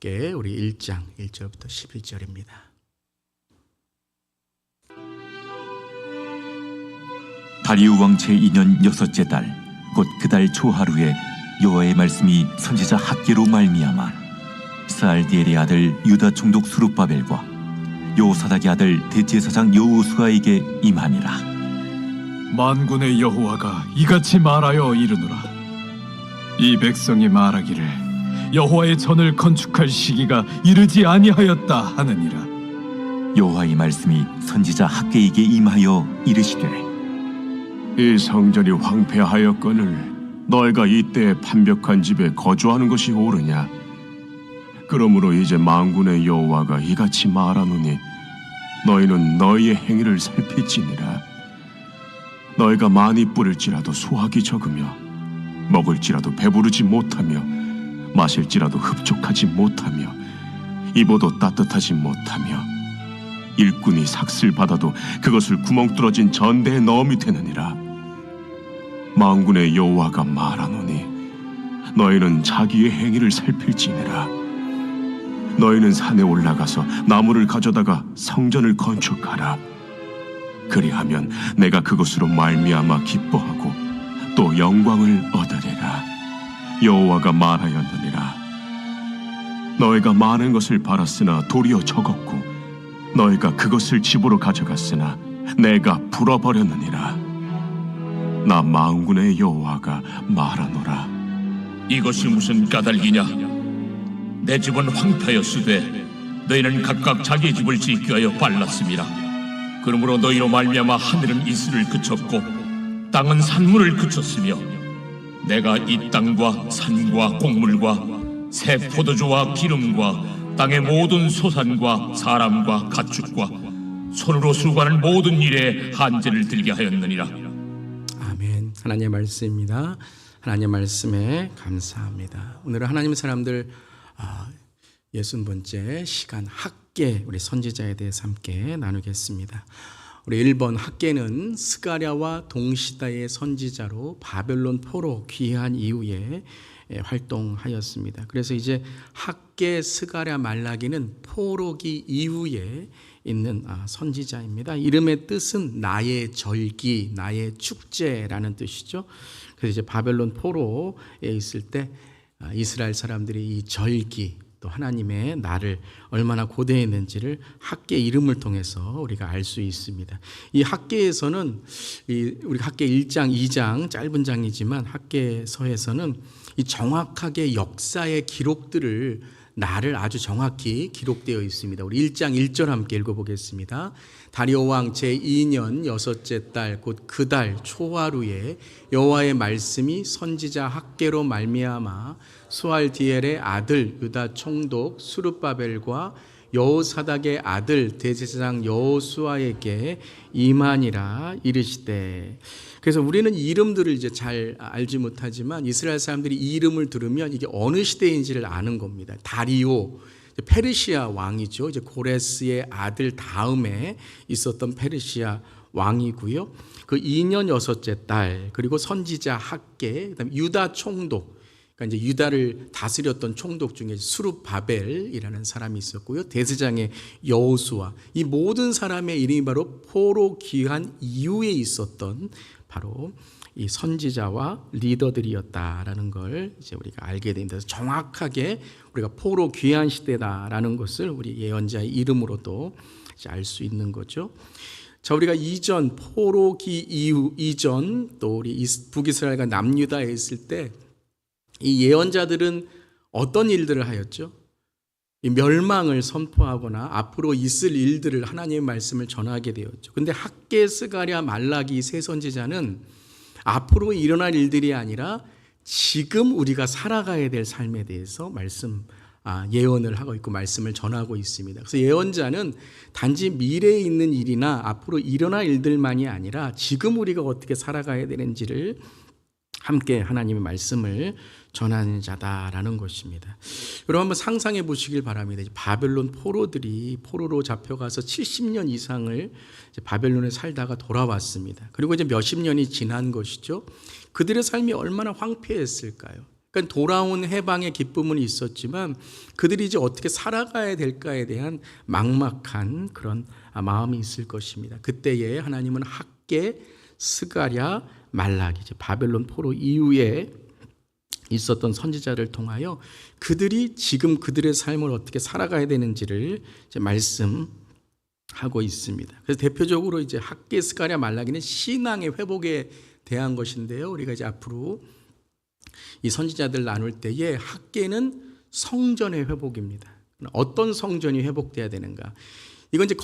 함께 우리 1장 1절부터 11절입니다. 다리우 왕 제2년 6째 달 곧 그 달 초하루에 여호와의 말씀이 선지자 학개로 말미암아 스알디엘의 아들 유다 총독 수룹바벨과 여호사닥의 아들 대제사장 여호수아에게 임하니라. 만군의 여호와가 이같이 말하여 이르노라. 이 백성이 말하기를 여호와의 전을 건축할 시기가 이르지 아니하였다 하느니라. 여호와의 말씀이 선지자 학개에게 임하여 이르시되 이 성전이 황폐하였거늘 너희가 이때 판벽한 집에 거주하는 것이 옳으냐? 그러므로 이제 만군의 여호와가 이같이 말하노니 너희는 너희의 행위를 살필지니라. 너희가 많이 뿌릴지라도 수확이 적으며 먹을지라도 배부르지 못하며 마실지라도 흡족하지 못하며 입어도 따뜻하지 못하며 일꾼이 삭슬 받아도 그것을 구멍 뚫어진 전대에 넣음이 되느니라. 만군의 여호와가 말하노니 너희는 자기의 행위를 살필지니라. 너희는 산에 올라가서 나무를 가져다가 성전을 건축하라. 그리하면 내가 그것으로 말미암아 기뻐하고 또 영광을 얻으리라. 여호와가 말하였느니라. 너희가 많은 것을 바랐으나 도리어 적었고 너희가 그것을 집으로 가져갔으나 내가 불어버렸느니라. 나 만군의 여호와가 말하노라. 이것이 무슨 까닭이냐? 내 집은 황폐하였으되 너희는 각각 자기 집을 짓기 위하여 빨랐음이라. 그러므로 너희로 말미암아 하늘은 이슬을 그쳤고 땅은 산물을 그쳤으며 내가 이 땅과 산과 곡물과 새 포도주와 기름과 땅의 모든 소산과 사람과 가축과 손으로 수고하는 모든 일에 한제를 들게 하였느니라. 아멘. 하나님의 말씀입니다. 하나님의 말씀에 감사합니다. 오늘은 하나님 사람들 60번째 시간 학개 우리 선지자에 대해서 함께 나누겠습니다. 우리 1번 학개는 스가랴와 동시다의 선지자로 바벨론 포로 귀환 이후에 활동하였습니다. 그래서 이제 학개, 스가랴, 말라기는 포로기 이후에 있는 선지자입니다. 이름의 뜻은 나의 절기, 나의 축제라는 뜻이죠. 그래서 이제 바벨론 포로에 있을 때 이스라엘 사람들이 이 절기 또 하나님의 나를 얼마나 고대했는지를 학개 이름을 통해서 우리가 알 수 있습니다. 이 학개에서는 우리 학개 1장, 2장 짧은 장이지만 학개서에서는 이 정확하게 역사의 기록들을 나를 아주 정확히 기록되어 있습니다. 우리 1장 1절 함께 읽어보겠습니다. 다리오 왕 제2년 6째 달 곧 그 달 초하루에 여호와의 말씀이 선지자 학개로 말미암아 스알디엘의 아들 유다 총독 수룹바벨과 여호사닥의 아들 대제사장 여호수아에게 임하니라 이르시되. 그래서 우리는 이름들을 이제 잘 알지 못하지만 이스라엘 사람들이 이 이름을 들으면 이게 어느 시대인지를 아는 겁니다. 다리오, 페르시아 왕이죠. 이제 고레스의 아들 다음에 있었던 페르시아 왕이고요. 그 2년 6째 달, 그리고 선지자 학개, 그다음에 유다 총독. 그러니까 이제 유다를 다스렸던 총독 중에 수룹바벨이라는 사람이 있었고요. 대제사장의 여호수아. 이 모든 사람의 이름이 바로 포로 귀환 이후에 있었던 바로 이 선지자와 리더들이었다라는 걸 이제 우리가 알게 됩니다. 그래서 정확하게 우리가 포로 귀환 시대다라는 것을 우리 예언자의 이름으로도 알 수 있는 거죠. 자, 우리가 이전 포로기 이후 이전 또 우리 북이스라엘과 남유다에 있을 때 이 예언자들은 어떤 일들을 하였죠? 이 멸망을 선포하거나 앞으로 있을 일들을 하나님의 말씀을 전하게 되었죠. 근데 학개, 스가랴, 말라기 세 선지자는 앞으로 일어날 일들이 아니라 지금 우리가 살아가야 될 삶에 대해서 예언을 하고 있고 말씀을 전하고 있습니다. 그래서 예언자는 단지 미래에 있는 일이나 앞으로 일어날 일들만이 아니라 지금 우리가 어떻게 살아가야 되는지를 함께 하나님의 말씀을 전하는 자다라는 것입니다. 여러분 한번 상상해 보시길 바랍니다. 바벨론 포로들이 포로로 잡혀가서 70년 이상을 바벨론에 살다가 돌아왔습니다. 그리고 이제 몇십 년이 지난 것이죠. 그들의 삶이 얼마나 황폐했을까요? 그러니까 돌아온 해방의 기쁨은 있었지만 그들이 이제 어떻게 살아가야 될까에 대한 막막한 그런 마음이 있을 것입니다. 그때에 하나님은 학개, 스가랴, 말라기, 이제 바벨론 포로 이후에 있었던 선지자를 통하여 그들이 지금 그들의 삶을 어떻게 살아가야 되는지를 이제 말씀하고 있습니다. 그래서 대표적으로 이제 학개, 스가랴, 말라기는 신앙의 회복에 대한 것인데요. 우리가 이제 앞으로 이 선지자들 나눌 때에 학개는 성전의 회복입니다. 어떤 성전이 회복돼야 되는가? 이건 이제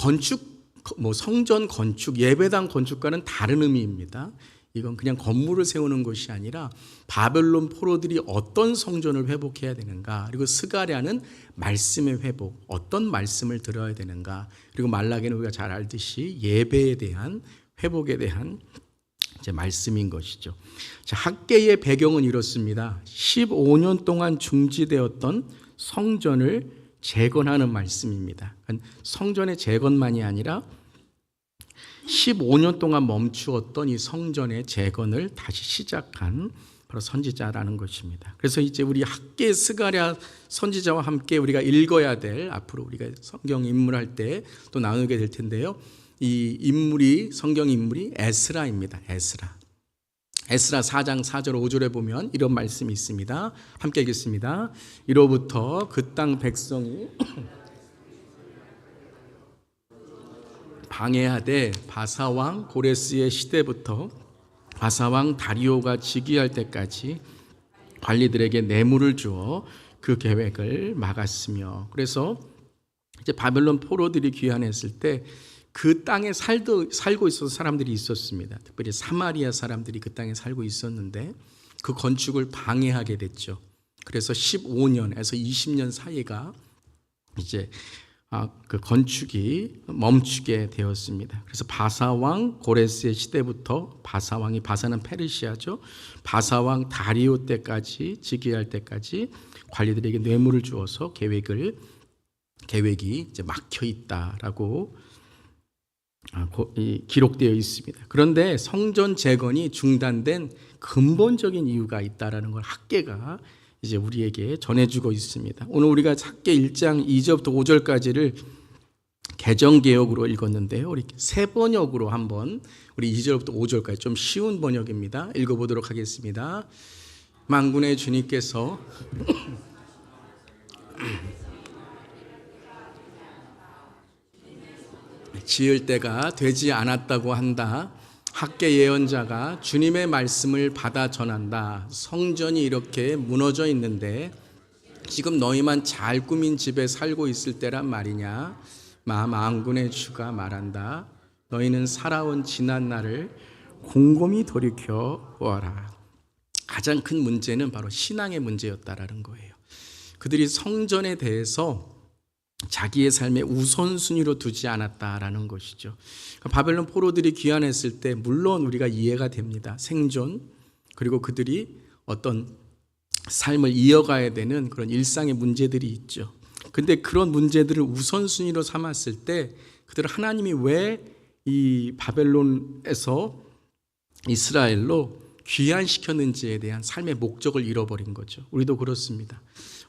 성전 건축, 예배당 건축과는 다른 의미입니다. 이건 그냥 건물을 세우는 것이 아니라 바벨론 포로들이 어떤 성전을 회복해야 되는가, 그리고 스가랴는 말씀의 회복, 어떤 말씀을 들어야 되는가, 그리고 말라기는 우리가 잘 알듯이 예배에 대한 회복에 대한 이제 말씀인 것이죠. 자, 학개의 배경은 이렇습니다. 15년 동안 중지되었던 성전을 재건하는 말씀입니다. 성전의 재건만이 아니라 15년 동안 멈추었던 이 성전의 재건을 다시 시작한 바로 선지자라는 것입니다. 그래서 이제 우리 학개, 스가랴 선지자와 함께 우리가 읽어야 될, 앞으로 우리가 성경 인물할 때 또 나누게 될 텐데요. 이 인물이, 성경 인물이 에스라입니다. 에스라 4장 4절 5절에 보면 이런 말씀이 있습니다. 함께 읽겠습니다. 이로부터 그 땅 백성이 방해하되 바사왕 고레스의 시대부터 바사왕 다리오가 즉위할 때까지 관리들에게 뇌물을 주어 그 계획을 막았으며, 그래서 이제 바벨론 포로들이 귀환했을 때 그 땅에 살고 있어서 사람들이 있었습니다. 특별히 사마리아 사람들이 그 땅에 살고 있었는데 그 건축을 방해하게 됐죠. 그래서 15년에서 20년 사이가 이제 그 건축이 멈추게 되었습니다. 그래서 바사왕 고레스의 시대부터, 바사는 페르시아죠. 바사왕 다리오 때까지, 즉위할 때까지 관리들에게 뇌물을 주어서 계획이 이제 막혀 있다라고 기록되어 있습니다. 그런데 성전 재건이 중단된 근본적인 이유가 있다라는 걸 학개가 이제 우리에게 전해주고 있습니다. 오늘 우리가 학개 1장 2절부터 5절까지를 개정개혁으로 읽었는데요. 우리 새 번역으로 한번 우리 2절부터 5절까지 좀 쉬운 번역입니다. 읽어보도록 하겠습니다. 만군의 주님께서 지을 때가 되지 않았다고 한다. 학개 예언자가 주님의 말씀을 받아 전한다. 성전이 이렇게 무너져 있는데 지금 너희만 잘 꾸민 집에 살고 있을 때란 말이냐. 만군의 주가 말한다. 너희는 살아온 지난 날을 곰곰이 돌이켜 보아라. 가장 큰 문제는 바로 신앙의 문제였다라는 거예요. 그들이 성전에 대해서 자기의 삶의 우선순위로 두지 않았다라는 것이죠. 바벨론 포로들이 귀환했을 때 물론 우리가 이해가 됩니다. 생존, 그리고 그들이 어떤 삶을 이어가야 되는 그런 일상의 문제들이 있죠. 근데 그런 문제들을 우선순위로 삼았을 때 그들은 하나님이 왜 이 바벨론에서 이스라엘로 귀환시켰는지에 대한 삶의 목적을 잃어버린 거죠. 우리도 그렇습니다.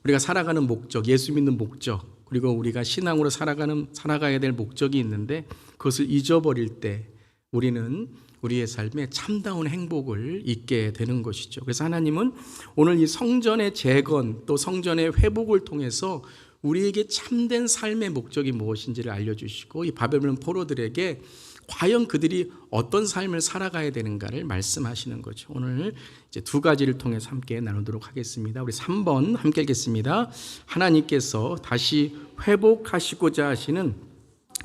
우리가 살아가는 목적, 예수 믿는 목적, 그리고 우리가 신앙으로 살아가야 될 목적이 있는데 그것을 잊어버릴 때 우리는 우리의 삶에 참다운 행복을 잊게 되는 것이죠. 그래서 하나님은 오늘 이 성전의 재건 또 성전의 회복을 통해서 우리에게 참된 삶의 목적이 무엇인지를 알려주시고 이 바벨론 포로들에게 과연 그들이 어떤 삶을 살아가야 되는가를 말씀하시는 거죠. 오늘 이제 두 가지를 통해서 함께 나누도록 하겠습니다. 우리 3번 함께 읽겠습니다. 하나님께서 다시 회복하시고자 하시는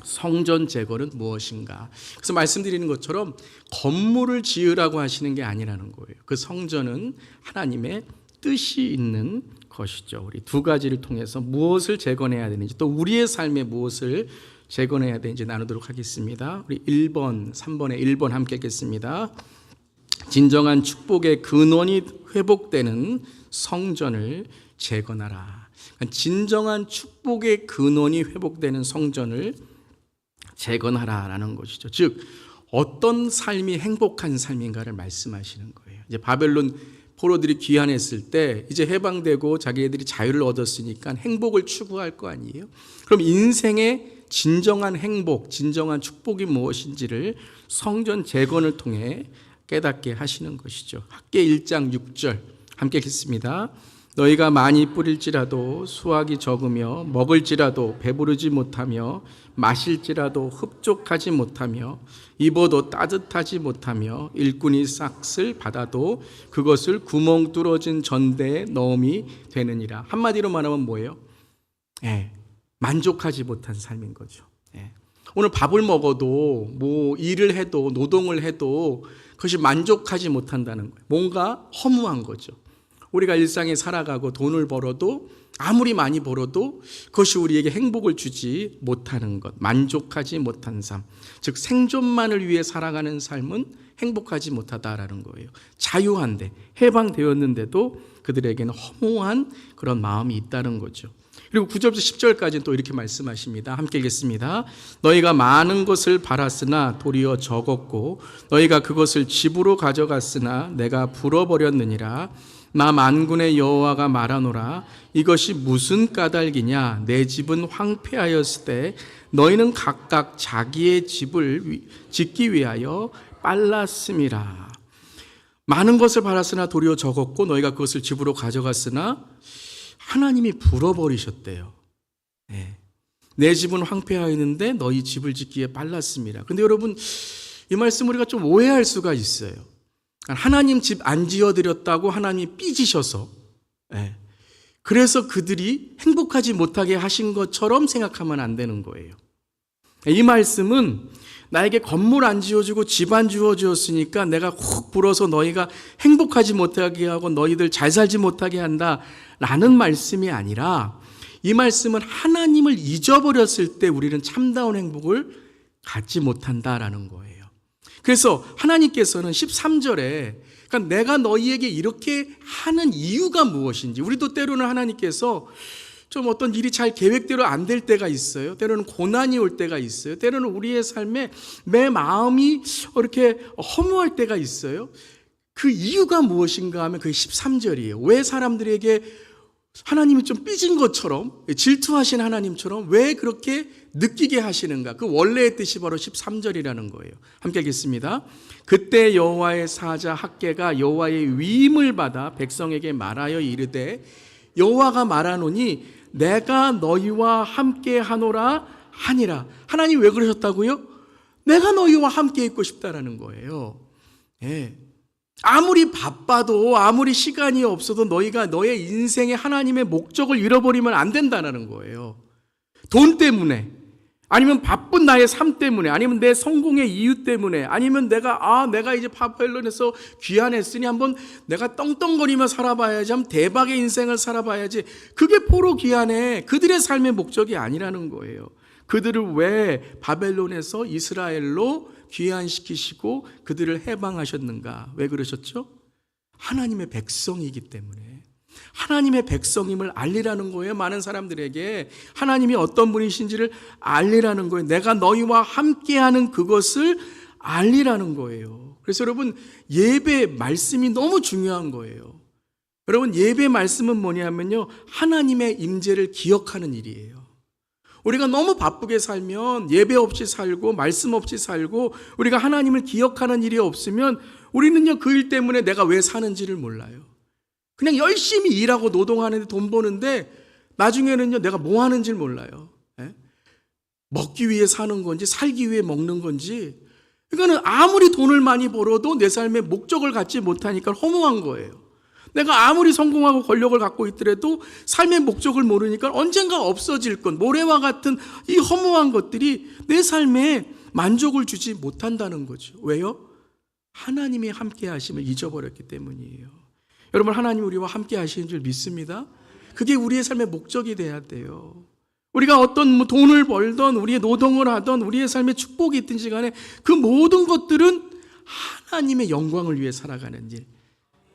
성전 재건은 무엇인가? 그래서 말씀드리는 것처럼 건물을 지으라고 하시는 게 아니라는 거예요. 그 성전은 하나님의 뜻이 있는 것이죠. 우리 두 가지를 통해서 무엇을 재건해야 되는지 또 우리의 삶에 무엇을 재건해야 되는지 나누도록 하겠습니다. 우리 1번, 3번에 1번 함께 읽겠습니다. 진정한 축복의 근원이 회복되는 성전을 재건하라. 진정한 축복의 근원이 회복되는 성전을 재건하라라는 것이죠. 즉 어떤 삶이 행복한 삶인가를 말씀하시는 거예요. 이제 바벨론 포로들이 귀환했을 때 이제 해방되고 자기들이 자유를 얻었으니까 행복을 추구할 거 아니에요? 그럼 인생의 진정한 행복, 진정한 축복이 무엇인지를 성전 재건을 통해 깨닫게 하시는 것이죠. 학개 1장 6절 함께 읽겠습니다. 너희가 많이 뿌릴지라도 수확이 적으며 먹을지라도 배부르지 못하며 마실지라도 흡족하지 못하며 입어도 따뜻하지 못하며 일꾼이 싹을 받아도 그것을 구멍 뚫어진 전대에 넣음이 되느니라. 한마디로 말하면 뭐예요? 만족하지 못한 삶인 거죠. 오늘 밥을 먹어도 뭐 일을 해도 노동을 해도 그것이 만족하지 못한다는 거예요. 뭔가 허무한 거죠. 우리가 일상에 살아가고 돈을 벌어도 아무리 많이 벌어도 그것이 우리에게 행복을 주지 못하는 것, 만족하지 못한 삶, 즉 생존만을 위해 살아가는 삶은 행복하지 못하다라는 거예요. 자유한데 해방되었는데도 그들에게는 허무한 그런 마음이 있다는 거죠. 그리고 9절부터 10절까지는 또 이렇게 말씀하십니다. 함께 읽겠습니다. 너희가 많은 것을 팔았으나 도리어 적었고 너희가 그것을 집으로 가져갔으나 내가 불어버렸느니라. 나 만군의 여호와가 말하노라. 이것이 무슨 까닭이냐? 내 집은 황폐하였을 때 너희는 각각 자기의 집을 짓기 위하여 빨랐음이라. 많은 것을 팔았으나 도리어 적었고 너희가 그것을 집으로 가져갔으나 하나님이 불어버리셨대요. 내 집은 황폐하였는데 너희 집을 짓기에 빨랐습니다. 근데 여러분, 이 말씀 우리가 좀 오해할 수가 있어요. 하나님 집 안 지어드렸다고 하나님이 삐지셔서 그래서 그들이 행복하지 못하게 하신 것처럼 생각하면 안 되는 거예요. 이 말씀은 나에게 건물 안 지어주고 집 안 지어주었으니까 내가 훅 불어서 너희가 행복하지 못하게 하고 너희들 잘 살지 못하게 한다라는 말씀이 아니라 이 말씀은 하나님을 잊어버렸을 때 우리는 참다운 행복을 갖지 못한다라는 거예요. 그래서 하나님께서는 13절에 그러니까 내가 너희에게 이렇게 하는 이유가 무엇인지, 우리도 때로는 하나님께서 좀 어떤 일이 잘 계획대로 안 될 때가 있어요. 때로는 고난이 올 때가 있어요. 때로는 우리의 삶에 내 마음이 이렇게 허무할 때가 있어요. 그 이유가 무엇인가 하면 그게 13절이에요. 왜 사람들에게 하나님이 좀 삐진 것처럼, 질투하신 하나님처럼 왜 그렇게 느끼게 하시는가? 그 원래의 뜻이 바로 13절이라는 거예요. 함께 읽겠습니다. 그때 여호와의 사자 학개가 여호와의 위임을 받아 백성에게 말하여 이르되 여호와가 말하노니 내가 너희와 함께 하노라 하니라. 하나님 왜 그러셨다고요? 내가 너희와 함께 있고 싶다라는 거예요. 아무리 바빠도 아무리 시간이 없어도 너희가 너의 인생의 하나님의 목적을 잃어버리면 안 된다는 거예요. 돈 때문에, 아니면 바쁜 나의 삶 때문에, 아니면 내 성공의 이유 때문에, 아니면 내가 이제 바벨론에서 귀환했으니 한번 내가 떵떵거리며 살아봐야지, 한번 대박의 인생을 살아봐야지. 그게 포로 귀환의 그들의 삶의 목적이 아니라는 거예요. 그들을 왜 바벨론에서 이스라엘로 귀환시키시고 그들을 해방하셨는가? 왜 그러셨죠? 하나님의 백성이기 때문에. 하나님의 백성임을 알리라는 거예요. 많은 사람들에게 하나님이 어떤 분이신지를 알리라는 거예요. 내가 너희와 함께하는 그것을 알리라는 거예요. 그래서 여러분, 예배 말씀이 너무 중요한 거예요. 여러분, 예배 말씀은 뭐냐면요, 하나님의 임재를 기억하는 일이에요. 우리가 너무 바쁘게 살면, 예배 없이 살고 말씀 없이 살고 우리가 하나님을 기억하는 일이 없으면 우리는요, 그 일 때문에 내가 왜 사는지를 몰라요. 그냥 열심히 일하고 노동하는데 돈 버는데 나중에는요, 내가 뭐 하는지를 몰라요. 먹기 위해 사는 건지 살기 위해 먹는 건지. 그러니까는 아무리 돈을 많이 벌어도 내 삶의 목적을 갖지 못하니까 허무한 거예요. 내가 아무리 성공하고 권력을 갖고 있더라도 삶의 목적을 모르니까 언젠가 없어질 것, 모래와 같은 이 허무한 것들이 내 삶에 만족을 주지 못한다는 거죠. 왜요? 하나님의 함께 하심을 잊어버렸기 때문이에요. 여러분, 하나님 우리와 함께 하시는 줄 믿습니다. 그게 우리의 삶의 목적이 돼야 돼요. 우리가 어떤 돈을 벌던, 우리의 노동을 하던, 우리의 삶에 축복이 있든지 간에 그 모든 것들은 하나님의 영광을 위해 살아가는 일.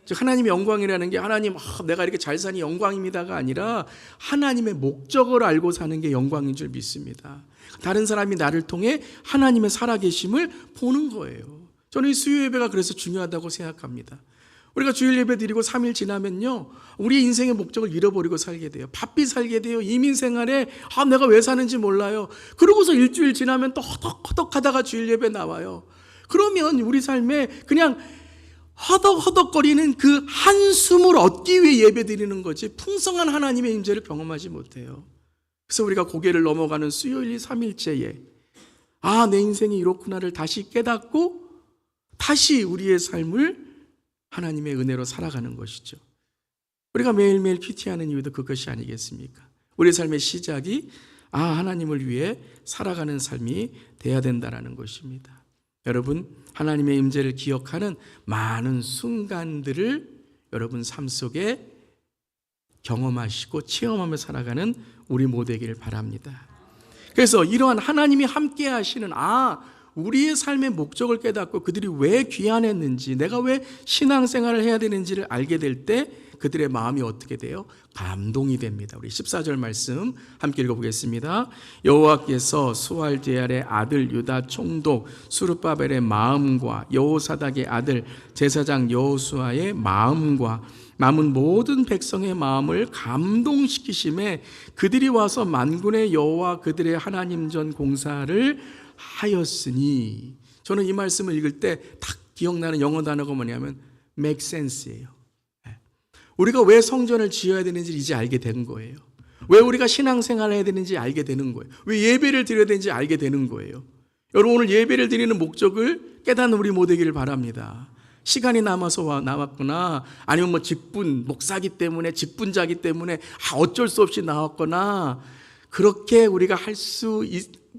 즉 하나님의 영광이라는 게 하나님 내가 이렇게 잘 사니 영광입니다가 아니라 하나님의 목적을 알고 사는 게 영광인 줄 믿습니다. 다른 사람이 나를 통해 하나님의 살아계심을 보는 거예요. 저는 이 수요 예배가 그래서 중요하다고 생각합니다. 우리가 주일 예배 드리고 3일 지나면요, 우리의 인생의 목적을 잃어버리고 살게 돼요. 바삐 살게 돼요. 이민 생활에 내가 왜 사는지 몰라요. 그러고서 일주일 지나면 또 허덕허덕 하다가 주일 예배 나와요. 그러면 우리 삶에 그냥 허덕허덕거리는 그 한숨을 얻기 위해 예배 드리는 거지 풍성한 하나님의 임재를 경험하지 못해요. 그래서 우리가 고개를 넘어가는 수요일 3일째에 내 인생이 이렇구나를 다시 깨닫고 다시 우리의 삶을 하나님의 은혜로 살아가는 것이죠. 우리가 매일매일 PT하는 이유도 그것이 아니겠습니까? 우리의 삶의 시작이 하나님을 위해 살아가는 삶이 돼야 된다는 것입니다. 여러분, 하나님의 임재를 기억하는 많은 순간들을 여러분 삶 속에 경험하시고 체험하며 살아가는 우리 모두이기를 바랍니다. 그래서 이러한 하나님이 함께 하시는 우리의 삶의 목적을 깨닫고 그들이 왜 귀환했는지, 내가 왜 신앙생활을 해야 되는지를 알게 될 때 그들의 마음이 어떻게 돼요? 감동이 됩니다. 우리 14절 말씀 함께 읽어보겠습니다. 여호와께서 수알디엘의 아들 유다 총독 수룹바벨의 마음과 여호사닥의 아들 제사장 여호수아의 마음과 남은 모든 백성의 마음을 감동시키심에 그들이 와서 만군의 여호와 그들의 하나님 전 공사를 하였으니, 저는 이 말씀을 읽을 때 딱 기억나는 영어 단어가 뭐냐면 make sense예요. 우리가 왜 성전을 지어야 되는지 이제 알게 된 거예요. 왜 우리가 신앙생활을 해야 되는지 알게 되는 거예요. 왜 예배를 드려야 되는지 알게 되는 거예요. 여러분, 오늘 예배를 드리는 목적을 깨닫는 우리 모두기를 바랍니다. 시간이 남아서 나왔거나 아니면 직분, 목사기 때문에 직분자기 때문에 어쩔 수 없이 나왔거나 그렇게 우리가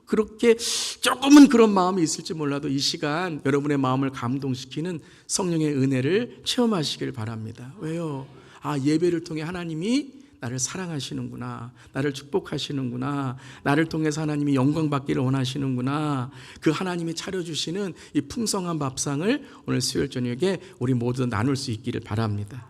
그렇게 조금은 그런 마음이 있을지 몰라도 이 시간 여러분의 마음을 감동시키는 성령의 은혜를 체험하시길 바랍니다. 왜요? 예배를 통해 하나님이 나를 사랑하시는구나, 나를 축복하시는구나, 나를 통해서 하나님이 영광 받기를 원하시는구나, 그 하나님이 차려주시는 이 풍성한 밥상을 오늘 수요일 저녁에 우리 모두 나눌 수 있기를 바랍니다.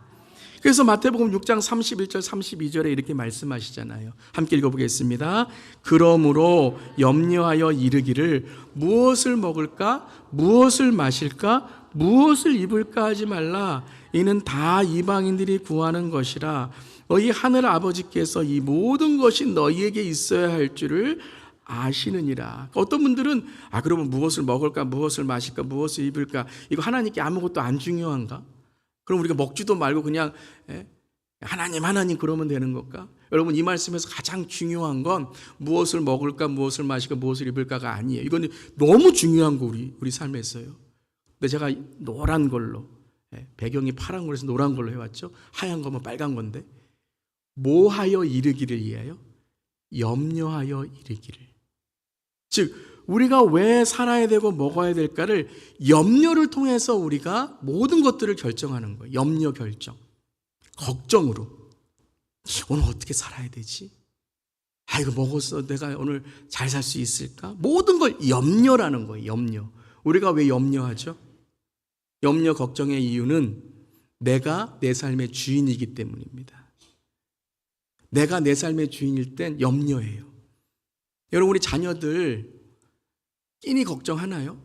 그래서 마태복음 6장 31절 32절에 이렇게 말씀하시잖아요. 함께 읽어보겠습니다. 그러므로 염려하여 이르기를 무엇을 먹을까, 무엇을 마실까, 무엇을 입을까 하지 말라. 이는 다 이방인들이 구하는 것이라. 너희 하늘 아버지께서 이 모든 것이 너희에게 있어야 할 줄을 아시느니라. 어떤 분들은 그러면 무엇을 먹을까, 무엇을 마실까, 무엇을 입을까, 이거 하나님께 아무것도 안 중요한가? 그럼 우리가 먹지도 말고 그냥 하나님 그러면 되는 걸까? 여러분, 이 말씀에서 가장 중요한 건 무엇을 먹을까, 무엇을 마실까, 무엇을 입을까가 아니에요. 이건 너무 중요한 거 우리 삶에서요. 근데 제가 노란 걸로, 배경이 파란 걸로 해서 노란 걸로 해왔죠. 하얀 거면 빨간 건데, 뭐하여 이르기를 이하여? 염려하여 이르기를. 즉 우리가 왜 살아야 되고 먹어야 될까를 염려를 통해서 우리가 모든 것들을 결정하는 거예요. 염려 결정. 걱정으로. 오늘 어떻게 살아야 되지? 이거 먹었어. 내가 오늘 잘 살 수 있을까? 모든 걸 염려라는 거예요. 염려. 우리가 왜 염려하죠? 염려 걱정의 이유는 내가 내 삶의 주인이기 때문입니다. 내가 내 삶의 주인일 땐 염려해요. 여러분, 우리 자녀들 끼니 걱정하나요?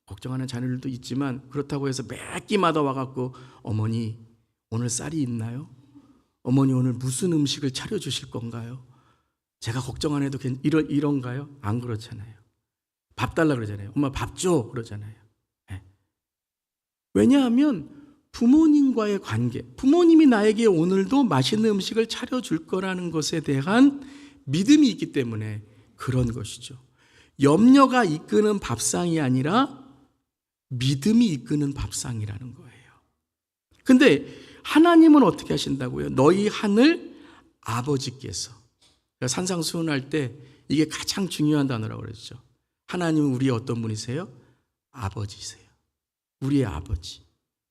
걱정하는 자녀들도 있지만 그렇다고 해서 매 끼마다 와갖고 어머니 오늘 쌀이 있나요? 어머니 오늘 무슨 음식을 차려주실 건가요? 제가 걱정 안 해도 이런가요? 안 그렇잖아요. 밥 달라 그러잖아요. 엄마 밥 줘 그러잖아요. 왜냐하면 부모님과의 관계, 부모님이 나에게 오늘도 맛있는 음식을 차려줄 거라는 것에 대한 믿음이 있기 때문에 그런 것이죠. 염려가 이끄는 밥상이 아니라 믿음이 이끄는 밥상이라는 거예요. 근데 하나님은 어떻게 하신다고요? 너희 하늘 아버지께서. 산상수훈할 때 이게 가장 중요한 단어라고 그랬죠. 하나님은 우리의 어떤 분이세요? 아버지세요. 우리의 아버지.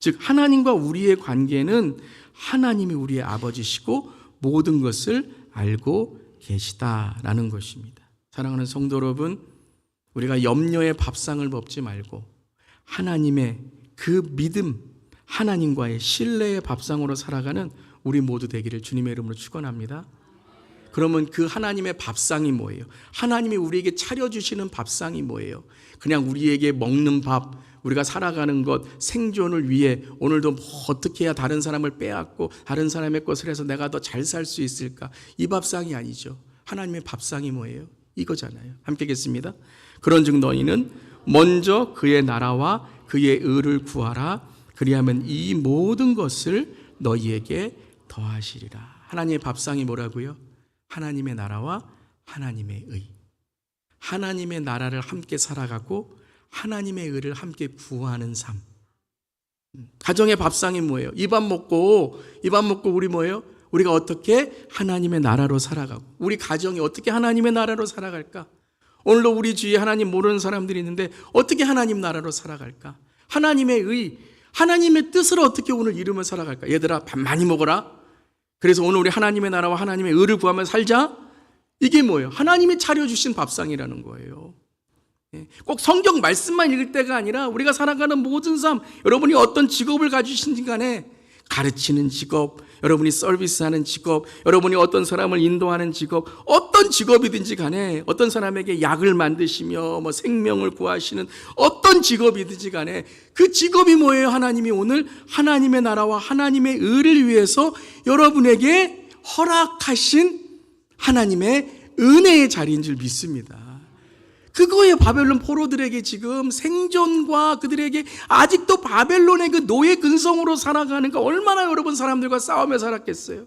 즉 하나님과 우리의 관계는 하나님이 우리의 아버지시고 모든 것을 알고 계시다라는 것입니다. 사랑하는 성도 여러분, 우리가 염려의 밥상을 먹지 말고 하나님의 그 믿음, 하나님과의 신뢰의 밥상으로 살아가는 우리 모두 되기를 주님의 이름으로 축원합니다. 그러면 그 하나님의 밥상이 뭐예요? 하나님이 우리에게 차려주시는 밥상이 뭐예요? 그냥 우리에게 먹는 밥, 우리가 살아가는 것, 생존을 위해 오늘도 뭐 어떻게 해야 다른 사람을 빼앗고 다른 사람의 것을 해서 내가 더 잘 살 수 있을까? 이 밥상이 아니죠. 하나님의 밥상이 뭐예요? 이거잖아요. 함께 읽겠습니다. 그런즉 너희는 먼저 그의 나라와 그의 의를 구하라. 그리하면 이 모든 것을 너희에게 더하시리라. 하나님의 밥상이 뭐라고요? 하나님의 나라와 하나님의 의. 하나님의 나라를 함께 살아가고 하나님의 의를 함께 구하는 삶. 가정의 밥상이 뭐예요? 이 밥 먹고 우리 뭐예요? 우리가 어떻게 하나님의 나라로 살아가고 우리 가정이 어떻게 하나님의 나라로 살아갈까? 오늘도 우리 주위에 하나님 모르는 사람들이 있는데 어떻게 하나님 나라로 살아갈까? 하나님의 의, 하나님의 뜻을 어떻게 오늘 이루며 살아갈까? 얘들아 밥 많이 먹어라. 그래서 오늘 우리 하나님의 나라와 하나님의 의를 구하며 살자. 이게 뭐예요? 하나님이 차려주신 밥상이라는 거예요. 꼭 성경 말씀만 읽을 때가 아니라 우리가 살아가는 모든 삶, 여러분이 어떤 직업을 가지신지 간에 가르치는 직업, 여러분이 서비스하는 직업, 여러분이 어떤 사람을 인도하는 직업, 어떤 직업이든지 간에 어떤 사람에게 약을 만드시며 뭐 생명을 구하시는 어떤 직업이든지 간에 그 직업이 뭐예요? 하나님이 오늘 하나님의 나라와 하나님의 의를 위해서 여러분에게 허락하신 하나님의 은혜의 자리인 줄 믿습니다. 그거에 바벨론 포로들에게 지금 생존과 그들에게 아직도 바벨론의 그 노예 근성으로 살아가니까 얼마나 여러분 사람들과 싸우며 살았겠어요.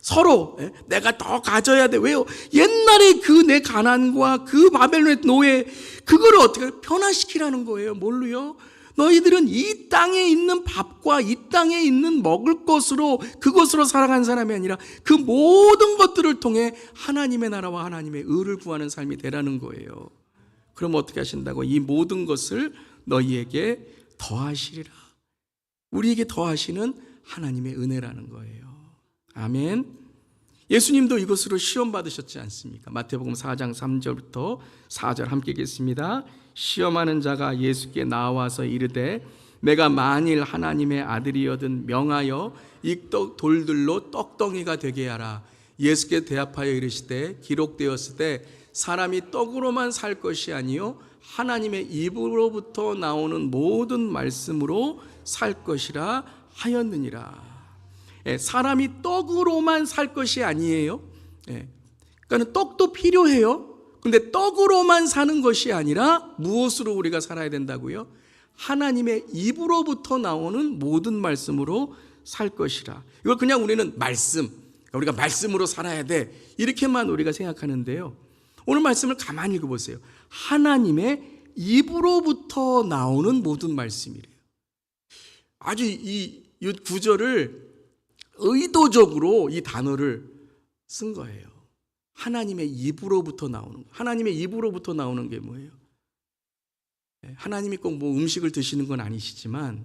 서로 내가 더 가져야 돼. 왜요? 옛날에 그 내 가난과 그 바벨론의 노예 그거를 어떻게 변화시키라는 거예요. 뭘로요? 너희들은 이 땅에 있는 밥과 이 땅에 있는 먹을 것으로 그것으로 살아간 사람이 아니라 그 모든 것들을 통해 하나님의 나라와 하나님의 의를 구하는 삶이 되라는 거예요. 그럼 어떻게 하신다고? 이 모든 것을 너희에게 더하시리라. 우리에게 더하시는 하나님의 은혜라는 거예요. 아멘. 예수님도 이것으로 시험 받으셨지 않습니까? 마태복음 4장 3절부터 4절 함께 읽겠습니다. 시험하는 자가 예수께 나와서 이르되 내가 만일 하나님의 아들이여든 명하여 이 돌들로 떡덩이가 되게 하라. 예수께 대답하여 이르시되 기록되었을 때 사람이 떡으로만 살 것이 아니요 하나님의 입으로부터 나오는 모든 말씀으로 살 것이라 하였느니라. 사람이 떡으로만 살 것이 아니에요. 그러니까 떡도 필요해요. 근데 떡으로만 사는 것이 아니라 무엇으로 우리가 살아야 된다고요? 하나님의 입으로부터 나오는 모든 말씀으로 살 것이라. 이걸 그냥 우리는 말씀, 우리가 말씀으로 살아야 돼 이렇게만 우리가 생각하는데요. 오늘 말씀을 가만히 읽어보세요. 하나님의 입으로부터 나오는 모든 말씀이래요. 아주 이 구절을 의도적으로 이 단어를 쓴 거예요. 하나님의 입으로부터 나오는 거. 하나님의 입으로부터 나오는 게 뭐예요? 하나님이 꼭 뭐 음식을 드시는 건 아니시지만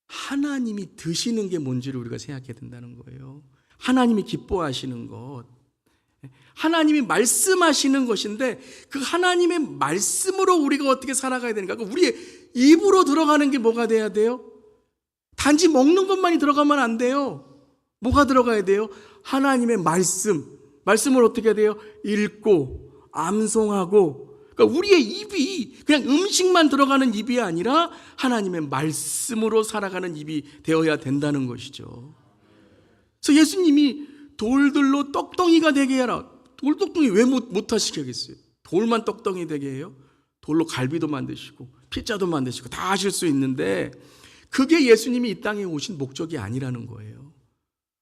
하나님이 드시는 게 뭔지를 우리가 생각해야 된다는 거예요. 하나님이 기뻐하시는 것, 하나님이 말씀하시는 것인데 그 하나님의 말씀으로 우리가 어떻게 살아가야 되는가? 우리의 입으로 들어가는 게 뭐가 돼야 돼요? 단지 먹는 것만이 들어가면 안 돼요. 뭐가 들어가야 돼요? 하나님의 말씀을 어떻게 해야 돼요? 읽고 암송하고. 그러니까 우리의 입이 그냥 음식만 들어가는 입이 아니라 하나님의 말씀으로 살아가는 입이 되어야 된다는 것이죠. 그래서 예수님이 돌들로 떡덩이가 되게 해라. 돌떡덩이 왜 못하시겠어요? 돌만 떡덩이 되게 해요? 돌로 갈비도 만드시고 피자도 만드시고 다 하실 수 있는데 그게 예수님이 이 땅에 오신 목적이 아니라는 거예요.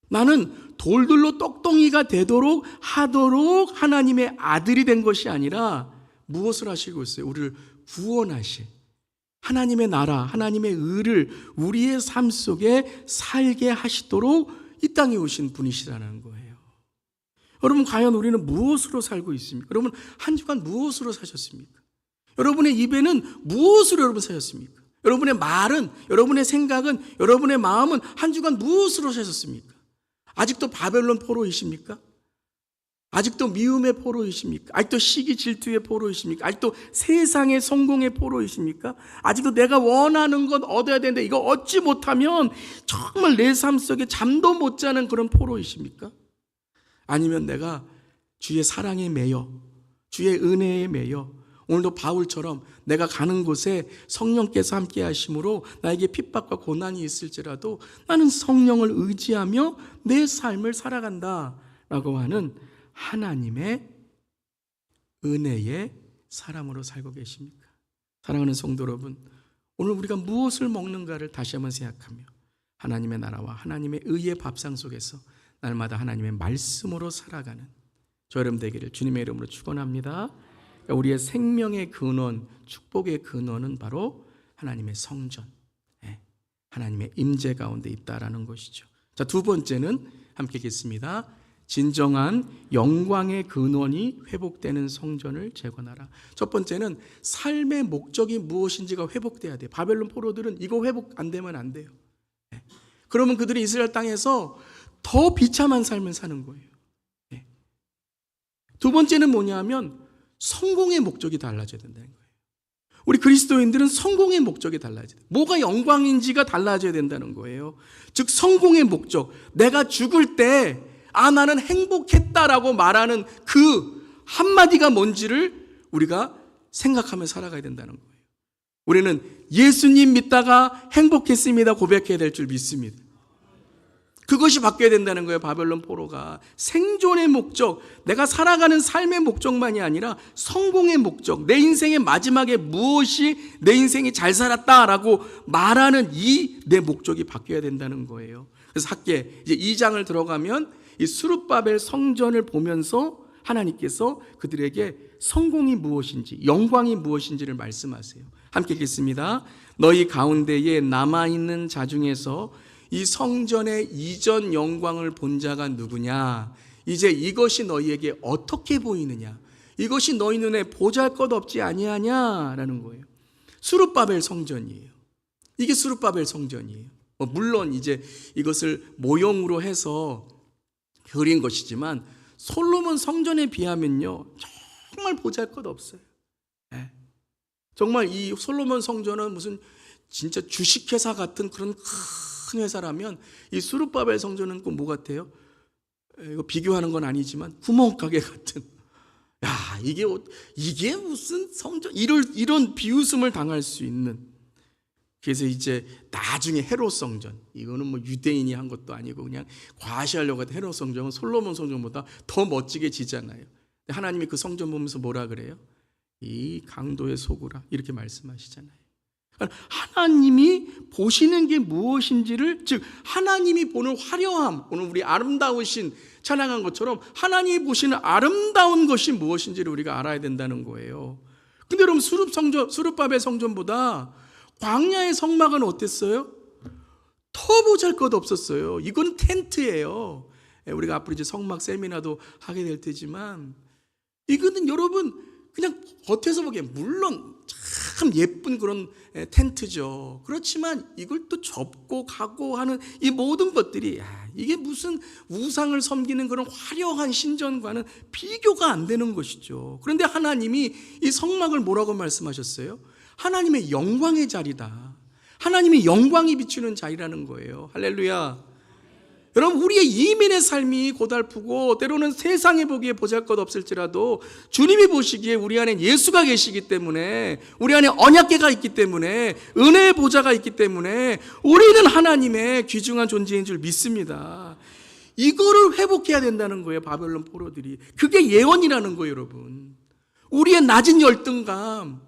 나는 돌들로 떡덩이가 되도록 하도록 하나님의 아들이 된 것이 아니라 무엇을 하시고 있어요? 우리를 구원하신 하나님의 나라, 하나님의 의를 우리의 삶 속에 살게 하시도록 이 땅에 오신 분이시라는 거예요. 여러분 과연 우리는 무엇으로 살고 있습니까? 여러분 한 주간 무엇으로 사셨습니까? 여러분의 입에는 무엇으로 여러분 사셨습니까? 여러분의 말은, 여러분의 생각은, 여러분의 마음은 한 주간 무엇으로 사셨습니까? 아직도 바벨론 포로이십니까? 아직도 미움의 포로이십니까? 아직도 시기 질투의 포로이십니까? 아직도 세상의 성공의 포로이십니까? 아직도 내가 원하는 것 얻어야 되는데 이거 얻지 못하면 정말 내 삶 속에 잠도 못 자는 그런 포로이십니까? 아니면 내가 주의 사랑에 매여, 주의 은혜에 매여, 오늘도 바울처럼 내가 가는 곳에 성령께서 함께 하심으로 나에게 핍박과 고난이 있을지라도 나는 성령을 의지하며 내 삶을 살아간다라고 하는 하나님의 은혜의 사람으로 살고 계십니까? 사랑하는 성도 여러분, 오늘 우리가 무엇을 먹는가를 다시 한번 생각하며 하나님의 나라와 하나님의 의의 밥상 속에서 날마다 하나님의 말씀으로 살아가는 저 여러분 되기를 주님의 이름으로 축원합니다. 우리의 생명의 근원, 축복의 근원은 바로 하나님의 성전, 하나님의 임재 가운데 있다라는 것이죠. 자, 두 번째는 함께 읽겠습니다. 진정한 영광의 근원이 회복되는 성전을 재건하라. 첫 번째는 삶의 목적이 무엇인지가 회복돼야 돼요. 바벨론 포로들은 이거 회복 안 되면 안 돼요. 그러면 그들이 이스라엘 땅에서 더 비참한 삶을 사는 거예요. 두 번째는 뭐냐면 성공의 목적이 달라져야 된다는 거예요. 우리 그리스도인들은 성공의 목적이 달라져야 돼요. 뭐가 영광인지가 달라져야 된다는 거예요. 즉 성공의 목적, 내가 죽을 때 나는 행복했다라고 말하는 그 한마디가 뭔지를 우리가 생각하며 살아가야 된다는 거예요. 우리는 예수님 믿다가 행복했습니다 고백해야 될 줄 믿습니다. 그것이 바뀌어야 된다는 거예요. 바벨론 포로가 생존의 목적, 내가 살아가는 삶의 목적만이 아니라 성공의 목적, 내 인생의 마지막에 무엇이 내 인생이 잘 살았다라고 말하는 이 내 목적이 바뀌어야 된다는 거예요. 그래서 학계 이제 2장을 들어가면 이 스룹바벨 성전을 보면서 하나님께서 그들에게 성공이 무엇인지, 영광이 무엇인지를 말씀하세요. 함께 읽겠습니다. 너희 가운데에 남아있는 자 중에서 이 성전의 이전 영광을 본 자가 누구냐? 이제 이것이 너희에게 어떻게 보이느냐? 이것이 너희 눈에 보잘것없지 아니하냐라는 거예요. 스룹바벨 성전이에요. 이게 스룹바벨 성전이에요. 물론 이제 이것을 모형으로 해서 그린 것이지만 솔로몬 성전에 비하면요 정말 보잘것없어요. 정말 이 솔로몬 성전은 무슨 진짜 주식회사 같은 그런 큰 회사라면 이 스룹바벨 성전은 꼭 뭐 같아요? 이거 비교하는 건 아니지만 구멍가게 같은. 야, 이게 무슨 성전? 이런 비웃음을 당할 수 있는. 그래서 이제 나중에 헤롯 성전, 이거는 뭐 유대인이 한 것도 아니고 그냥 과시하려고 했던 헤롯 성전은 솔로몬 성전보다 더 멋지게 지잖아요. 하나님이 그 성전 보면서 뭐라 그래요? 이 강도의 소구라 이렇게 말씀하시잖아요. 하나님이 보시는 게 무엇인지를, 즉 하나님이 보는 화려함, 오늘 우리 아름다우신 찬양한 것처럼 하나님이 보시는 아름다운 것이 무엇인지를 우리가 알아야 된다는 거예요. 근데 여러분 스룹바벨 성전보다 광야의 성막은 어땠어요? 더 보잘것없었어요. 이건 텐트예요. 우리가 앞으로 이제 성막 세미나도 하게 될 테지만 이거는 여러분 그냥 겉에서 보기에 물론 참 예쁜 그런 텐트죠. 그렇지만 이걸 또 접고 가고 하는 이 모든 것들이 이게 무슨 우상을 섬기는 그런 화려한 신전과는 비교가 안 되는 것이죠. 그런데 하나님이 이 성막을 뭐라고 말씀하셨어요? 하나님의 영광의 자리다. 하나님의 영광이 비추는 자리라는 거예요. 할렐루야. 여러분 우리의 이민의 삶이 고달프고 때로는 세상에 보기에 보잘것없을지라도 주님이 보시기에 우리 안에 예수가 계시기 때문에, 우리 안에 언약궤가 있기 때문에, 은혜의 보좌가 있기 때문에 우리는 하나님의 귀중한 존재인 줄 믿습니다. 이거를 회복해야 된다는 거예요. 바벨론 포로들이. 그게 예언이라는 거예요. 여러분 우리의 낮은 열등감,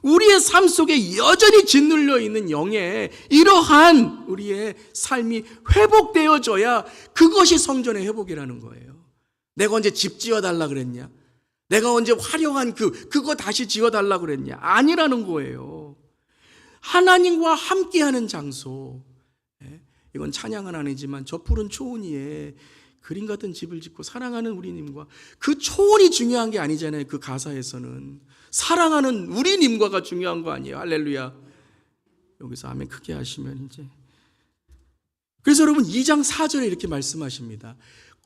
우리의 삶 속에 여전히 짓눌려 있는 영의 이러한 우리의 삶이 회복되어져야 그것이 성전의 회복이라는 거예요. 내가 언제 집 지어달라 그랬냐? 내가 언제 화려한 그거 다시 지어달라 그랬냐? 아니라는 거예요. 하나님과 함께하는 장소. 이건 찬양은 아니지만 저 푸른 초원 위에 그림 같은 집을 짓고 사랑하는 우리님과, 그 초원이 중요한 게 아니잖아요. 그 가사에서는 사랑하는 우리님과가 중요한 거 아니에요. 할렐루야. 여기서 아멘 크게 하시면 이제. 그래서 여러분 2장 4절에 이렇게 말씀하십니다.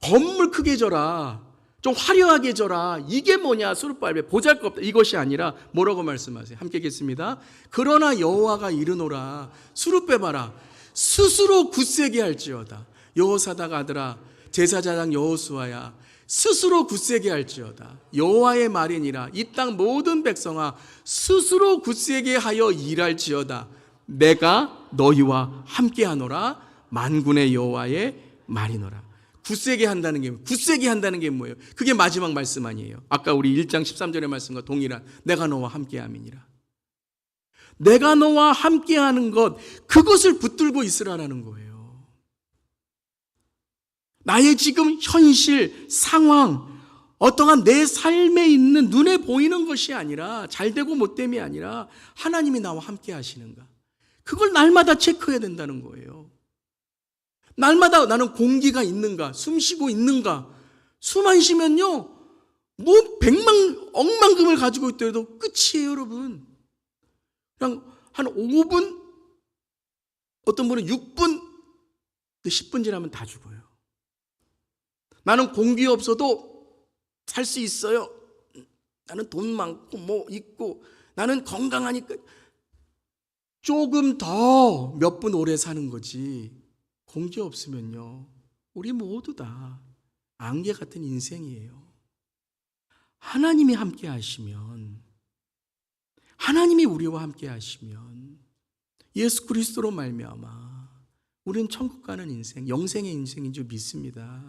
건물 크게 져라, 좀 화려하게 져라. 이게 뭐냐? 스룹바벨 보잘것없다. 이것이 아니라 뭐라고 말씀하세요? 함께 읽겠습니다. 그러나 여호와가 이르노라, 스룹바벨아 스스로 굳세게 할지어다. 여호사닥 아들아, 제사장 여호수아야 스스로 굳세게 할지어다. 여호와의 말이니라. 이 땅 모든 백성아 스스로 굳세게 하여 일할지어다. 내가 너희와 함께하노라. 만군의 여호와의 말이노라. 굳세게 한다는 게 굳세게 한다는 게 뭐예요? 그게 마지막 말씀 아니에요? 아까 우리 1장 13절의 말씀과 동일한 내가 너와 함께함이니라. 내가 너와 함께하는 것, 그것을 붙들고 있으라라는 거예요. 나의 지금 현실, 상황, 어떠한 내 삶에 있는 눈에 보이는 것이 아니라, 잘되고 못됨이 아니라 하나님이 나와 함께 하시는가, 그걸 날마다 체크해야 된다는 거예요. 날마다 나는 공기가 있는가, 숨 쉬고 있는가. 숨 안 쉬면요 뭐 100만 억만금을 가지고 있더라도 끝이에요. 여러분, 그냥 한 5분, 어떤 분은 6분, 10분 지나면 다 죽어요. 나는 공기 없어도 살 수 있어요. 나는 돈 많고 뭐 있고 나는 건강하니까. 조금 더 몇 분 오래 사는 거지. 공기 없으면요 우리 모두 다 안개 같은 인생이에요. 하나님이 함께 하시면, 하나님이 우리와 함께 하시면 예수 그리스도로 말미암아 우리는 천국 가는 인생, 영생의 인생인 줄 믿습니다.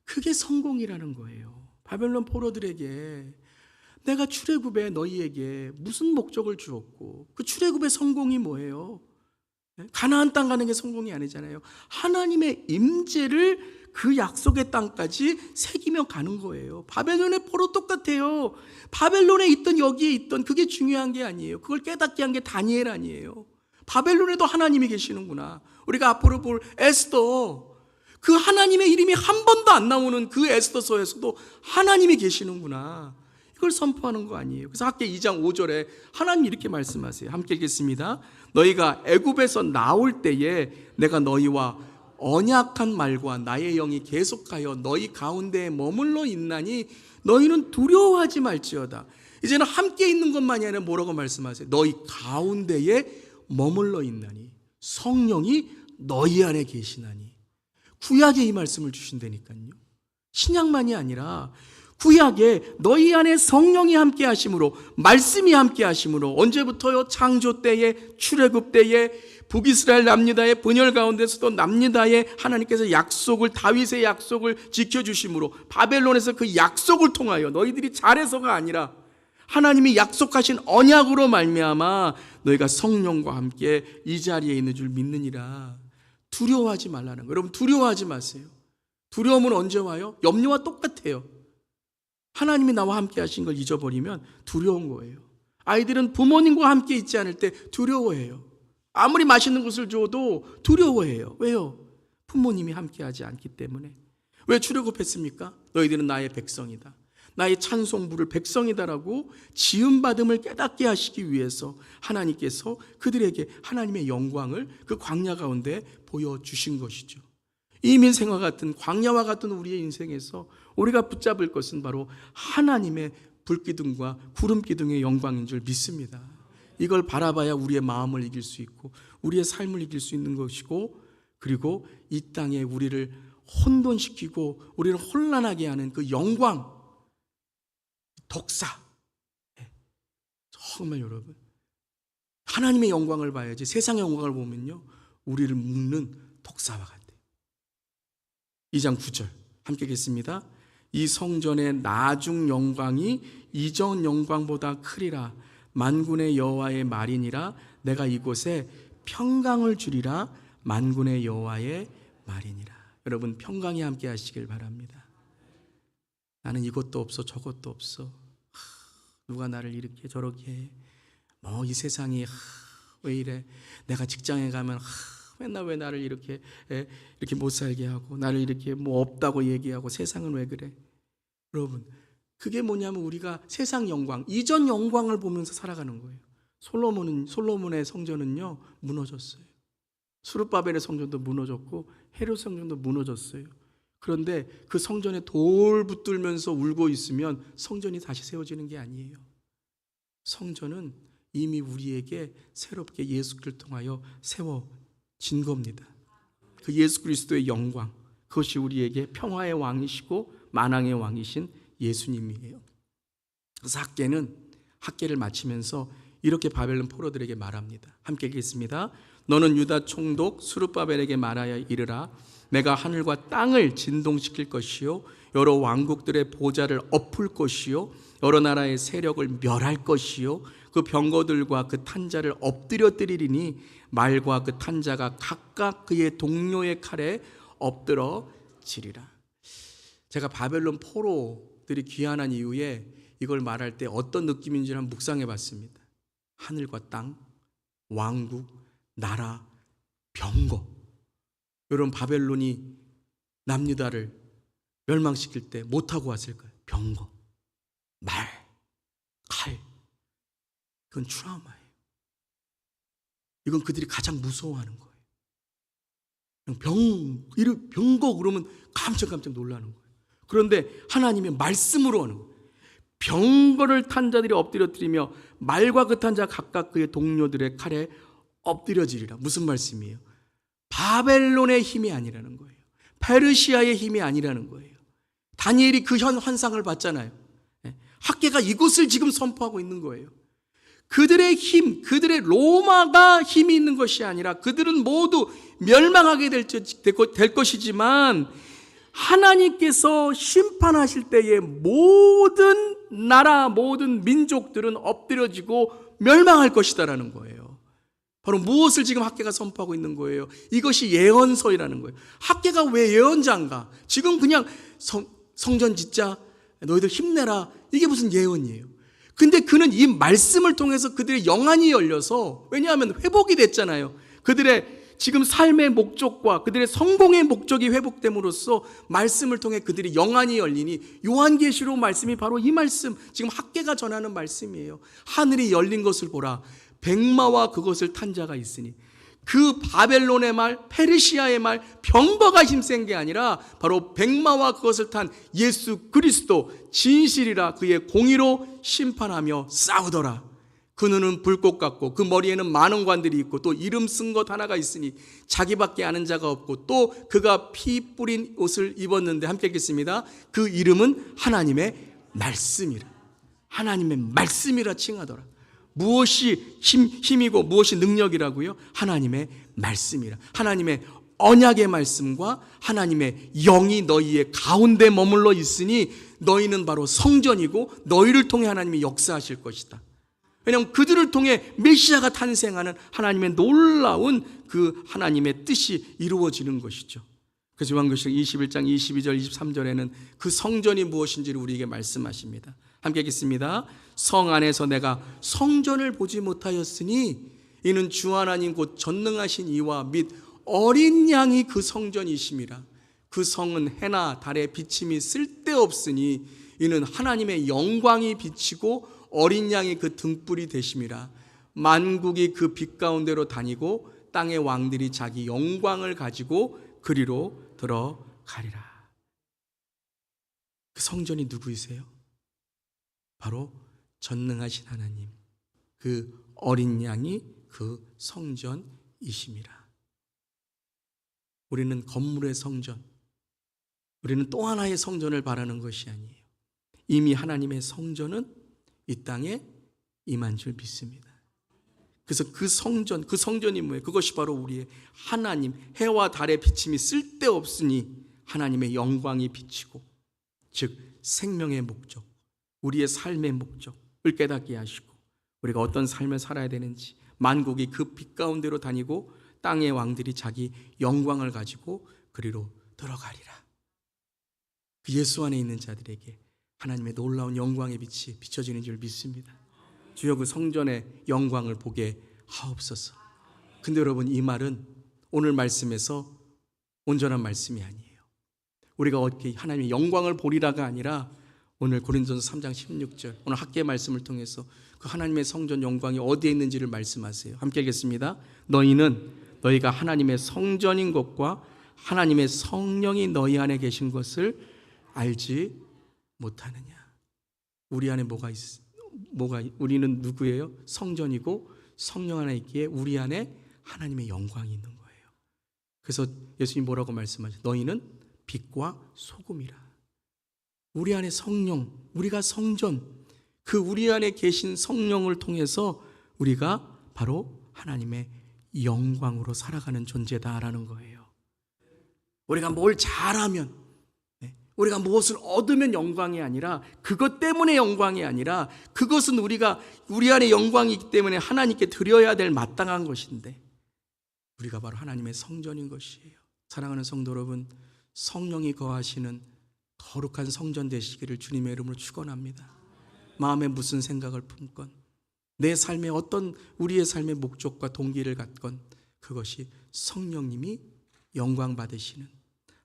그게 성공이라는 거예요. 바벨론 포로들에게 내가 출애굽에 너희에게 무슨 목적을 주었고, 그 출애굽의 성공이 뭐예요? 가나안 땅 가는 게 성공이 아니잖아요. 하나님의 임재를 그 약속의 땅까지 새기며 가는 거예요. 바벨론의 포로 똑같아요. 바벨론에 있던 여기에 있던 그게 중요한 게 아니에요. 그걸 깨닫게 한 게 다니엘 아니에요. 바벨론에도 하나님이 계시는구나. 우리가 앞으로 볼 에스더, 그 하나님의 이름이 한 번도 안 나오는 그 에스더서에서도 하나님이 계시는구나, 이걸 선포하는 거 아니에요. 그래서 학개 2장 5절에 하나님이 이렇게 말씀하세요. 함께 읽겠습니다. 너희가 애굽에서 나올 때에 내가 너희와 언약한 말과 나의 영이 계속하여 너희 가운데에 머물러 있나니 너희는 두려워하지 말지어다. 이제는 함께 있는 것만이 아니라 뭐라고 말씀하세요? 너희 가운데에 머물러 있나니, 성령이 너희 안에 계시나니. 구약에 이 말씀을 주신다니까요. 신약만이 아니라 구약에 너희 안에 성령이 함께 하심으로, 말씀이 함께 하심으로, 언제부터요? 창조 때에, 출애굽 때에, 북이스라엘 남유다의 분열 가운데서도 남유다에 하나님께서 약속을, 다윗의 약속을 지켜주심으로, 바벨론에서 그 약속을 통하여 너희들이 잘해서가 아니라 하나님이 약속하신 언약으로 말미암아 너희가 성령과 함께 이 자리에 있는 줄 믿느니라. 두려워하지 말라는 거예요. 여러분, 두려워하지 마세요. 두려움은 언제 와요? 염려와 똑같아요. 하나님이 나와 함께 하신 걸 잊어버리면 두려운 거예요. 아이들은 부모님과 함께 있지 않을 때 두려워해요. 아무리 맛있는 것을 줘도 두려워해요. 왜요? 부모님이 함께 하지 않기 때문에. 왜 출애굽했습니까? 너희들은 나의 백성이다, 나의 찬송 부를 백성이다라고 지음받음을 깨닫게 하시기 위해서 하나님께서 그들에게 하나님의 영광을 그 광야 가운데 보여주신 것이죠. 이민생과 같은, 광야와 같은 우리의 인생에서 우리가 붙잡을 것은 바로 하나님의 불기둥과 구름기둥의 영광인 줄 믿습니다. 이걸 바라봐야 우리의 마음을 이길 수 있고 우리의 삶을 이길 수 있는 것이고, 그리고 이 땅에 우리를 혼돈시키고 우리를 혼란하게 하는 그 영광, 독사, 정말 여러분, 하나님의 영광을 봐야지 세상의 영광을 보면요 우리를 묶는 독사와 같아요. 2장 9절 함께 읽겠습니다. 이 성전의 나중 영광이 이전 영광보다 크리라. 만군의 여호와의 말이니라. 내가 이곳에 평강을 주리라. 만군의 여호와의 말이니라. 여러분, 평강이 함께 하시길 바랍니다. 나는 이것도 없어 저것도 없어, 누가 나를 이렇게 저렇게 해, 뭐 이 세상이 왜 이래, 내가 직장에 가면 맨날 왜 나를 이렇게 못 살게 하고, 나를 이렇게 뭐 없다고 얘기하고, 세상은 왜 그래. 여러분, 그게 뭐냐면 우리가 세상 영광, 이전 영광을 보면서 살아가는 거예요. 솔로몬의 성전은요 무너졌어요. 수르바벨의 성전도 무너졌고 헤롯 성전도 무너졌어요. 그런데 그 성전에 돌 붙들면서 울고 있으면 성전이 다시 세워지는 게 아니에요. 성전은 이미 우리에게 새롭게 예수 그리스도를 통하여 세워진 겁니다. 그 예수 그리스도의 영광, 그것이 우리에게 평화의 왕이시고 만왕의 왕이신 예수님이에요. 그래서 학개를 마치면서 이렇게 바벨론 포로들에게 말합니다. 함께 읽겠습니다. 너는 유다 총독 스룹바벨에게 말하여 이르라. 내가 하늘과 땅을 진동시킬 것이요 여러 왕국들의 보좌를 엎을 것이요 여러 나라의 세력을 멸할 것이요 그 병거들과 그 탄자를 엎드려뜨리리니 말과 그 탄자가 각각 그의 동료의 칼에 엎드러지리라. 제가 바벨론 포로들이 귀환한 이후에 이걸 말할 때 어떤 느낌인지를 한번 묵상해 봤습니다. 하늘과 땅, 왕국, 나라, 병거. 여러분, 바벨론이 남유다를 멸망시킬 때 못하고 왔을까요? 병거, 말, 칼. 그건 트라우마예요. 이건 그들이 가장 무서워하는 거예요. 병거 그러면 깜짝 놀라는 거예요. 그런데 하나님의 말씀으로 하는 거예요. 병거를 탄 자들이 엎드려뜨리며 말과 그 탄 자 각각 그의 동료들의 칼에 엎드려지리라. 무슨 말씀이에요? 바벨론의 힘이 아니라는 거예요. 페르시아의 힘이 아니라는 거예요. 다니엘이 그 환상을 봤잖아요. 학개가 이곳을 지금 선포하고 있는 거예요. 그들의 힘, 그들의 로마가 힘이 있는 것이 아니라 그들은 모두 멸망하게 될 것이지만 하나님께서 심판하실 때에 모든 나라, 모든 민족들은 엎드려지고 멸망할 것이다라는 거예요. 바로 무엇을 지금 학개가 선포하고 있는 거예요? 이것이 예언서이라는 거예요. 학개가 왜 예언자인가? 지금 그냥 성전 짓자, 너희들 힘내라, 이게 무슨 예언이에요? 근데 그는 이 말씀을 통해서 그들의 영안이 열려서, 왜냐하면 회복이 됐잖아요. 그들의 지금 삶의 목적과 그들의 성공의 목적이 회복됨으로써 말씀을 통해 그들의 영안이 열리니 요한계시록 말씀이 바로 이 말씀, 지금 학개가 전하는 말씀이에요. 하늘이 열린 것을 보라. 백마와 그것을 탄 자가 있으니, 그 바벨론의 말, 페르시아의 말, 병거가 힘센 게 아니라 바로 백마와 그것을 탄 예수 그리스도 진실이라 그의 공의로 심판하며 싸우더라. 그 눈은 불꽃 같고 그 머리에는 많은 관들이 있고 또 이름 쓴 것 하나가 있으니 자기밖에 아는 자가 없고 또 그가 피 뿌린 옷을 입었는데, 함께 읽겠습니다. 그 이름은 하나님의 말씀이라. 하나님의 말씀이라 칭하더라. 무엇이 힘이고 무엇이 능력이라고요? 하나님의 말씀이라. 하나님의 언약의 말씀과 하나님의 영이 너희의 가운데 머물러 있으니 너희는 바로 성전이고 너희를 통해 하나님이 역사하실 것이다. 왜냐하면 그들을 통해 메시아가 탄생하는 하나님의 놀라운 그 하나님의 뜻이 이루어지는 것이죠. 그래서 요한계시록 21장 22절 23절에는 그 성전이 무엇인지를 우리에게 말씀하십니다. 함께 읽겠습니다. 성 안에서 내가 성전을 보지 못하였으니 이는 주 하나님 곧 전능하신 이와 및 어린 양이 그 성전이심이라. 그 성은 해나 달의 비침이 쓸데없으니 이는 하나님의 영광이 비치고 어린 양이 그 등불이 되심이라. 만국이 그 빛 가운데로 다니고 땅의 왕들이 자기 영광을 가지고 그리로 들어가리라. 그 성전이 누구이세요? 바로 전능하신 하나님, 그 어린 양이 그 성전이심이라. 우리는 건물의 성전, 우리는 또 하나의 성전을 바라는 것이 아니에요. 이미 하나님의 성전은 이 땅에 임한 줄 믿습니다. 그래서 그 성전이 뭐예요? 그것이 바로 우리의 하나님, 해와 달의 비침이 쓸데없으니 하나님의 영광이 비치고, 즉 생명의 목적, 우리의 삶의 목적을 깨닫게 하시고 우리가 어떤 삶을 살아야 되는지, 만국이 그 빛 가운데로 다니고 땅의 왕들이 자기 영광을 가지고 그리로 들어가리라. 그 예수 안에 있는 자들에게 하나님의 놀라운 영광의 빛이 비춰지는 줄 믿습니다. 주여 그 성전의 영광을 보게 하옵소서. 근데 여러분, 이 말은 오늘 말씀에서 온전한 말씀이 아니에요. 우리가 어떻게 하나님의 영광을 보리라가 아니라 오늘 고린도전서 3장 16절 오늘 학개의 말씀을 통해서 그 하나님의 성전 영광이 어디에 있는지를 말씀하세요. 함께 읽겠습니다. 너희가 하나님의 성전인 것과 하나님의 성령이 너희 안에 계신 것을 알지 못하느냐. 우리 안에 우리는 누구예요? 성전이고 성령 안에 있기에 우리 안에 하나님의 영광이 있는 거예요. 그래서 예수님 뭐라고 말씀하세요? 너희는 빛과 소금이라. 우리 안에 성령, 우리가 성전, 그 우리 안에 계신 성령을 통해서 우리가 바로 하나님의 영광으로 살아가는 존재다라는 거예요. 우리가 뭘 잘하면, 우리가 무엇을 얻으면 영광이 아니라, 그것 때문에 영광이 아니라, 그것은 우리 안에 영광이기 때문에 하나님께 드려야 될 마땅한 것인데, 우리가 바로 하나님의 성전인 것이에요. 사랑하는 성도 여러분, 성령이 거하시는 거룩한 성전 되시기를 주님의 이름으로 축원합니다. 마음에 무슨 생각을 품건, 내 삶의 어떤 우리의 삶의 목적과 동기를 갖건, 그것이 성령님이 영광 받으시는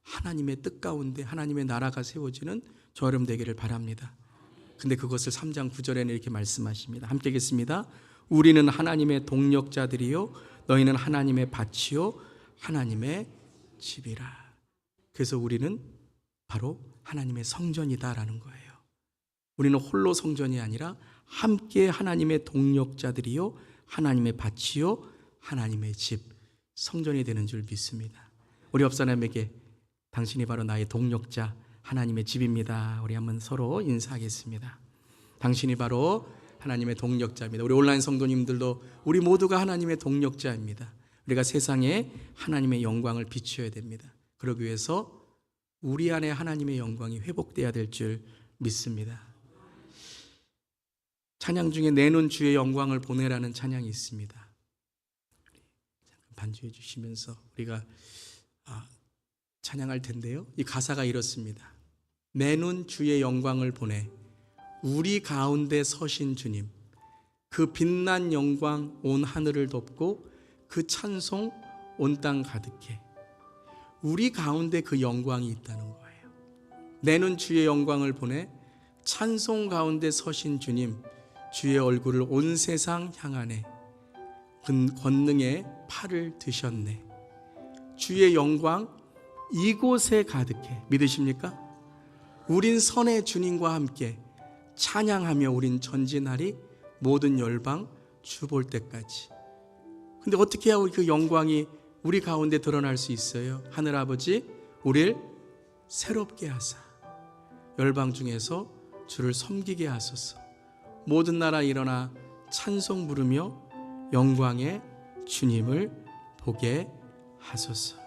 하나님의 뜻 가운데 하나님의 나라가 세워지는 저 여러분 되기를 바랍니다. 근데 그것을 3장 9절에는 이렇게 말씀하십니다. 함께 읽겠습니다. 우리는 하나님의 동력자들이요 너희는 하나님의 밭이요 하나님의 집이라. 그래서 우리는 바로 하나님의 성전이다라는 거예요. 우리는 홀로 성전이 아니라 함께 하나님의 동력자들이요 하나님의 밭이요 하나님의 집, 성전이 되는 줄 믿습니다. 우리 옆 사람에게 당신이 바로 나의 동력자, 하나님의 집입니다. 우리 한번 서로 인사하겠습니다. 당신이 바로 하나님의 동력자입니다. 우리 온라인 성도님들도 우리 모두가 하나님의 동력자입니다. 우리가 세상에 하나님의 영광을 비추어야 됩니다. 그러기 위해서 우리 안에 하나님의 영광이 회복돼야 될 줄 믿습니다. 찬양 중에 내 눈 주의 영광을 보내라는 찬양이 있습니다. 잠깐 반주해 주시면서 우리가 찬양할 텐데요. 이 가사가 이렇습니다. 내 눈 주의 영광을 보내 우리 가운데 서신 주님, 그 빛난 영광 온 하늘을 덮고 그 찬송 온 땅 가득해. 우리 가운데 그 영광이 있다는 거예요. 내 눈 주의 영광을 보내 찬송 가운데 서신 주님, 주의 얼굴을 온 세상 향하네. 권능의 팔을 드셨네. 주의 영광 이곳에 가득해. 믿으십니까? 우린 선의 주님과 함께 찬양하며 우린 전진하리 모든 열방 주 볼 때까지. 근데 어떻게 해야 그 영광이 우리 가운데 드러날 수 있어요? 하늘 아버지, 우리를 새롭게 하사 열방 중에서 주를 섬기게 하소서. 모든 나라 일어나 찬송 부르며 영광의 주님을 보게 하소서.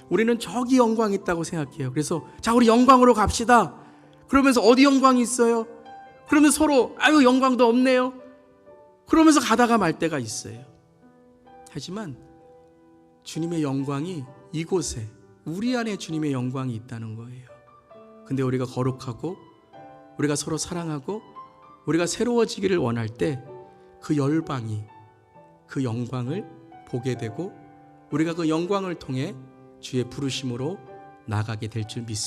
우리는 저기 영광이 있다고 생각해요. 그래서 자, 우리 영광으로 갑시다. 그러면서 어디 영광이 있어요? 그러면 서로 아유 영광도 없네요. 그러면서 가다가 말 때가 있어요. 하지만 주님의 영광이 이곳에, 우리 안에 주님의 영광이 있다는 거예요. 근데 우리가 거룩하고 우리가 서로 사랑하고 우리가 새로워지기를 원할 때 그 열방이 그 영광을 보게 되고 우리가 그 영광을 통해 주의 부르심으로 나가게 될 줄 믿습니다.